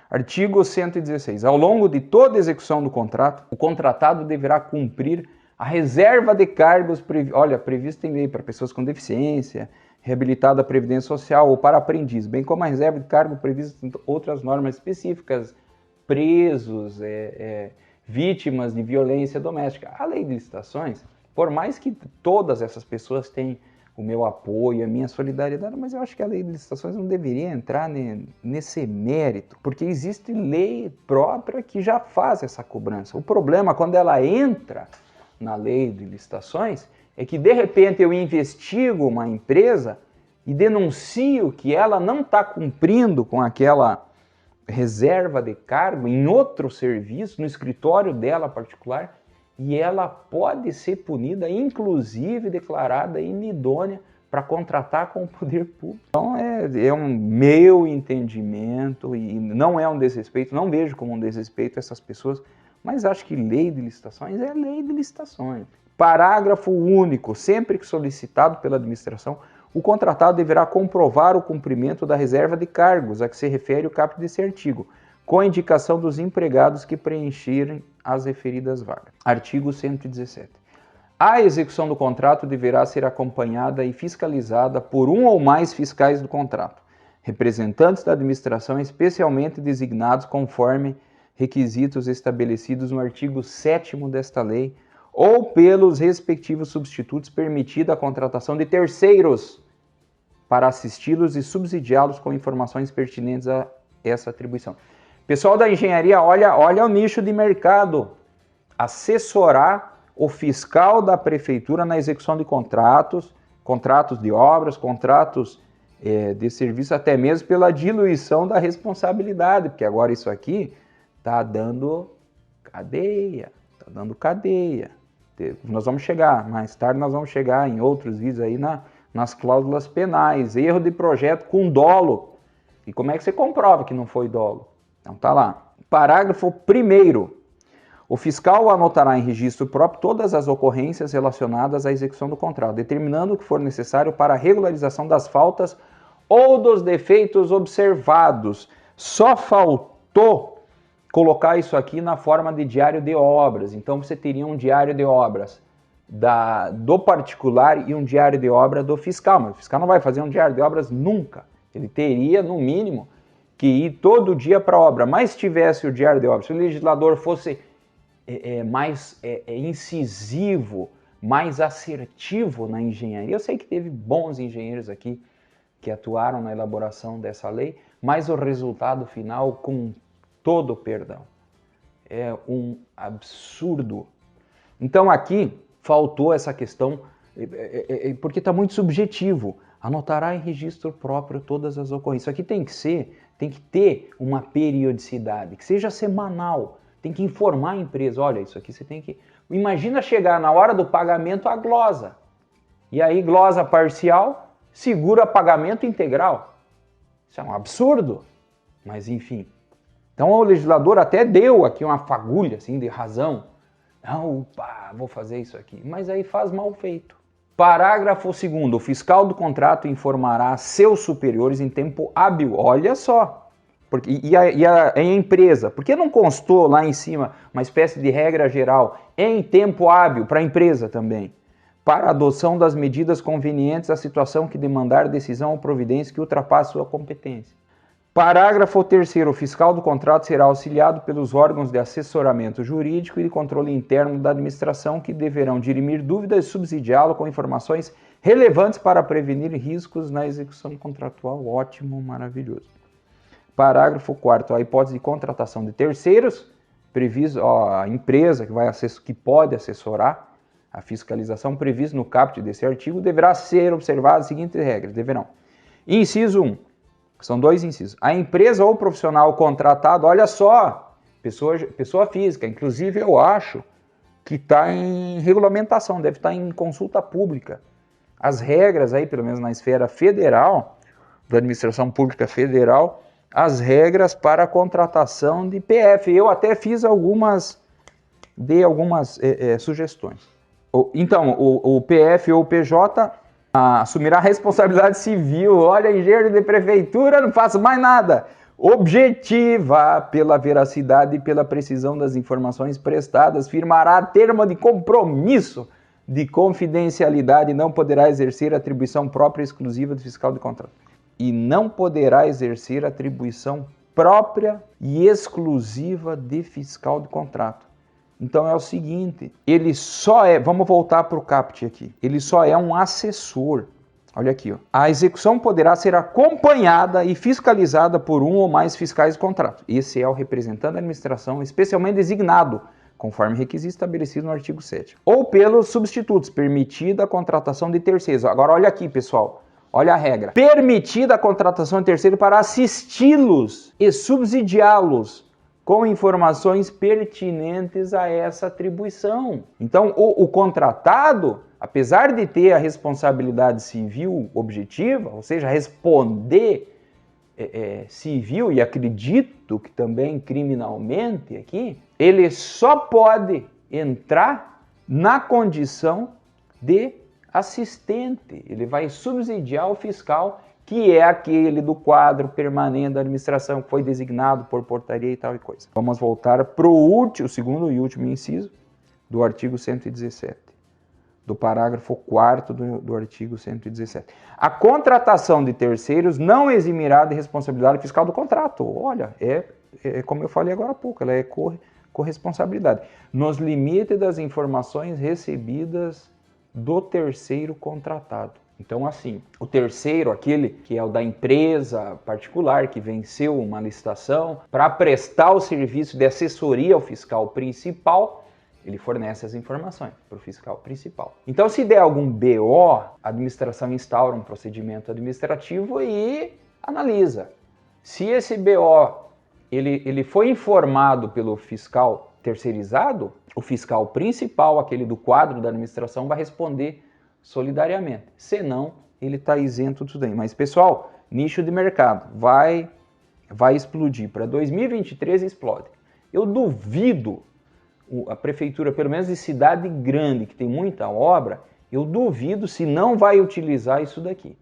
Artigo 116. Ao longo de toda a execução do contrato, o contratado deverá cumprir a reserva de cargos prevista em lei para pessoas com deficiência, reabilitado à Previdência Social ou para aprendiz, bem como a reserva de cargo prevista em outras normas específicas, presos, vítimas de violência doméstica. A lei de licitações, por mais que todas essas pessoas tenham o meu apoio, a minha solidariedade, mas eu acho que a lei de licitações não deveria entrar nesse mérito, porque existe lei própria que já faz essa cobrança. O problema, quando ela entra na lei de licitações, é que de repente eu investigo uma empresa e denuncio que ela não está cumprindo com aquela reserva de cargo em outro serviço, no escritório dela particular, e ela pode ser punida, inclusive declarada inidônea para contratar com o poder público. Então é um meu entendimento, e não é um desrespeito, não vejo como um desrespeito a essas pessoas, mas acho que lei de licitações é lei de licitações. Parágrafo único. Sempre que solicitado pela administração, o contratado deverá comprovar o cumprimento da reserva de cargos a que se refere o caput desse artigo, com a indicação dos empregados que preencherem as referidas vagas. Artigo 117. A execução do contrato deverá ser acompanhada e fiscalizada por um ou mais fiscais do contrato, representantes da administração especialmente designados conforme requisitos estabelecidos no artigo 7º desta lei, ou pelos respectivos substitutos, permitida a contratação de terceiros para assisti-los e subsidiá-los com informações pertinentes a essa atribuição. Pessoal da engenharia, olha o nicho de mercado. Assessorar o fiscal da prefeitura na execução de contratos, contratos de obras, contratos de serviço, até mesmo pela diluição da responsabilidade, porque agora isso aqui está dando cadeia, Nós vamos chegar, mais tarde nós vamos chegar em outros vídeos aí nas cláusulas penais, erro de projeto com dolo. E como é que você comprova que não foi dolo? Então tá lá. Parágrafo 1º. O fiscal anotará em registro próprio todas as ocorrências relacionadas à execução do contrato, determinando o que for necessário para a regularização das faltas ou dos defeitos observados. Só faltou colocar isso aqui na forma de diário de obras. Então você teria um diário de obras do particular e um diário de obra do fiscal. Mas o fiscal não vai fazer um diário de obras nunca. Ele teria, no mínimo, que ir todo dia para a obra. Mas se tivesse o diário de obras, se o legislador fosse mais incisivo, mais assertivo na engenharia, eu sei que teve bons engenheiros aqui que atuaram na elaboração dessa lei, mas o resultado final, com todo o perdão, é um absurdo. Então aqui faltou essa questão, porque está muito subjetivo. Anotará em registro próprio todas as ocorrências. Isso aqui tem que ter uma periodicidade, que seja semanal. Tem que informar a empresa, olha, isso aqui você tem que... Imagina chegar na hora do pagamento a glosa. E aí glosa parcial segura pagamento integral. Isso é um absurdo, mas enfim. Então o legislador até deu aqui uma fagulha assim, de razão. Não, vou fazer isso aqui. Mas aí faz mal feito. Parágrafo 2º. O fiscal do contrato informará seus superiores em tempo hábil. Olha só. E a empresa, por que não constou lá em cima uma espécie de regra geral em tempo hábil para a empresa também? Para a adoção das medidas convenientes à situação que demandar decisão ou providência que ultrapasse sua competência. Parágrafo 3º. O fiscal do contrato será auxiliado pelos órgãos de assessoramento jurídico e de controle interno da administração que deverão dirimir dúvidas e subsidiá-lo com informações relevantes para prevenir riscos na execução contratual. Ótimo, maravilhoso. Parágrafo 4º. A hipótese de contratação de terceiros, previsto a empresa que pode assessorar a fiscalização prevista no caput desse artigo, deverá ser observada as seguintes regras. Deverão. Inciso 1. São 2 incisos. A empresa ou profissional contratado, olha só, pessoa física, inclusive eu acho que está em regulamentação, deve estar em consulta pública. As regras aí, pelo menos na esfera federal, da administração pública federal, as regras para a contratação de PF. Eu até fiz dei algumas sugestões. Então, o PF ou o PJ assumirá a responsabilidade civil. Olha, engenheiro de prefeitura, não faço mais nada. objetiva pela veracidade e pela precisão das informações prestadas, firmará termo de compromisso de confidencialidade e não poderá exercer atribuição própria e exclusiva do fiscal de contrato. E não poderá exercer atribuição própria e exclusiva de fiscal de contrato. Então é o seguinte, ele só é, vamos voltar para o CAPT aqui, ele só é um assessor. Olha aqui, ó. A execução poderá ser acompanhada e fiscalizada por um ou mais fiscais de contrato. Esse é o representante da administração, especialmente designado, conforme requisito estabelecido no artigo 7º. Ou pelos substitutos, permitida a contratação de terceiros. Agora olha aqui, pessoal. Olha a regra. Permitida a contratação de terceiro para assisti-los e subsidiá-los com informações pertinentes a essa atribuição. Então, o contratado, apesar de ter a responsabilidade civil objetiva, ou seja, responder civil e acredito que também criminalmente aqui, ele só pode entrar na condição de assistente. Ele vai subsidiar o fiscal, que é aquele do quadro permanente da administração que foi designado por portaria e tal e coisa. Vamos voltar para o segundo e último inciso do artigo 117, do parágrafo 4º do artigo 117. A contratação de terceiros não eximirá de responsabilidade fiscal do contrato. Olha, como eu falei agora há pouco, ela é corresponsabilidade, nos limites das informações recebidas do terceiro contratado. Então, assim, o terceiro, aquele que é o da empresa particular que venceu uma licitação para prestar o serviço de assessoria ao fiscal principal, ele fornece as informações para o fiscal principal. Então, se der algum BO, a administração instaura um procedimento administrativo e analisa. Se esse BO ele foi informado pelo fiscal terceirizado, o fiscal principal, aquele do quadro da administração, vai responder solidariamente. Senão, ele está isento disso daí. Mas, pessoal, nicho de mercado vai explodir. Para 2023 explode. Eu duvido a prefeitura, pelo menos de cidade grande, que tem muita obra, eu duvido se não vai utilizar isso daqui.